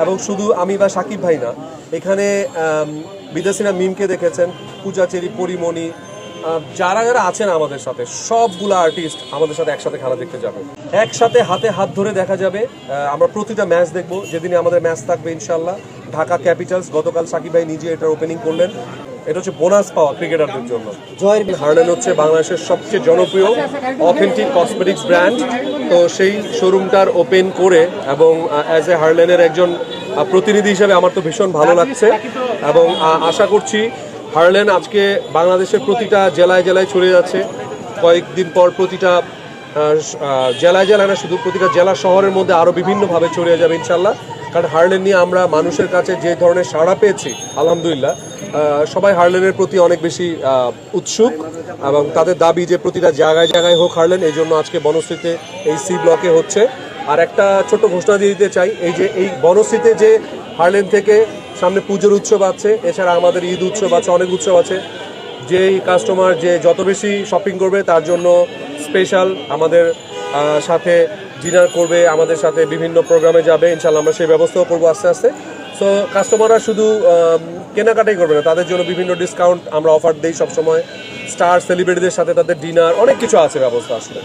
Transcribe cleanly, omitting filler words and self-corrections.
এবং শুধু আমি বা সাকিব ভাই না, এখানে বিদেশিরা মিমকে দেখেছেন, পূজা চেরি, পরিমণি, যারা যারা আছেন আমাদের সাথে সবগুলো আর্টিস্ট আমাদের সাথে একসাথে খেলা দেখতে যাবে, একসাথে হাতে হাত ধরে দেখা যাবে। আমরা প্রতিটা ম্যাচ দেখবো, যেদিনে আমাদের ম্যাচ থাকবে ইনশাল্লাহ ঢাকা ক্যাপিটালস। গতকাল সাকিব ভাই নিজে এটার ওপেনিং করলেন। এটা হচ্ছে বোনাস পাওয়া ক্রিকেটারদের জন্য। হার্লেন হচ্ছে বাংলাদেশের সবচেয়ে জনপ্রিয় অথেন্টিক কসমেটিক্স ব্র্যান্ড। তো সেই শোরুমটার ওপেন করে এবং অ্যাজ এ হার্লেনের একজন প্রতিনিধি হিসেবে আমার তো ভীষণ ভালো লাগছে এবং আশা করছি হার্লেন আজকে বাংলাদেশের প্রতিটা জেলায় জেলায় ছড়িয়ে যাচ্ছে। কয়েকদিন পর প্রতিটা জেলায় জেলায় না, শুধু প্রতিটা জেলা শহরের মধ্যে আরও বিভিন্নভাবে ছড়িয়ে যাবে ইনশাল্লাহ। কারণ হার্লেন নিয়ে আমরা মানুষের কাছে যে ধরনের সাড়া পেয়েছি আলহামদুলিল্লাহ, সবাই হার্লেনের প্রতি অনেক বেশি উৎসুক এবং তাদের দাবি যে প্রতিটা জায়গায় জায়গায় হোক হার্লেন। এই জন্য আজকে বনশ্রীতে এই সি ব্লকে হচ্ছে। আর একটা ছোট্ট ঘোষণা দিয়ে দিতে চাই, এই বনশ্রীতে যে হার্লেন থেকে সামনে পুজোর উৎসব আছে, এছাড়া আমাদের ঈদ উৎসব আছে, অনেক উৎসব আছে। যেই কাস্টমার যে যত বেশি শপিং করবে তার জন্য স্পেশাল আমাদের সাথে ডিনার করবে, আমাদের সাথে বিভিন্ন প্রোগ্রামে যাবে ইনশাল্লাহ। আমরা সেই ব্যবস্থাও করবো আস্তে আস্তে। সো কাস্টমাররা শুধু কেনাকাটাই করবে না, তাদের জন্য বিভিন্ন ডিসকাউন্ট আমরা অফার দিই সবসময়। স্টার সেলিব্রিটিদের সাথে তাদের ডিনার, অনেক কিছু আছে ব্যবস্থা আসলে।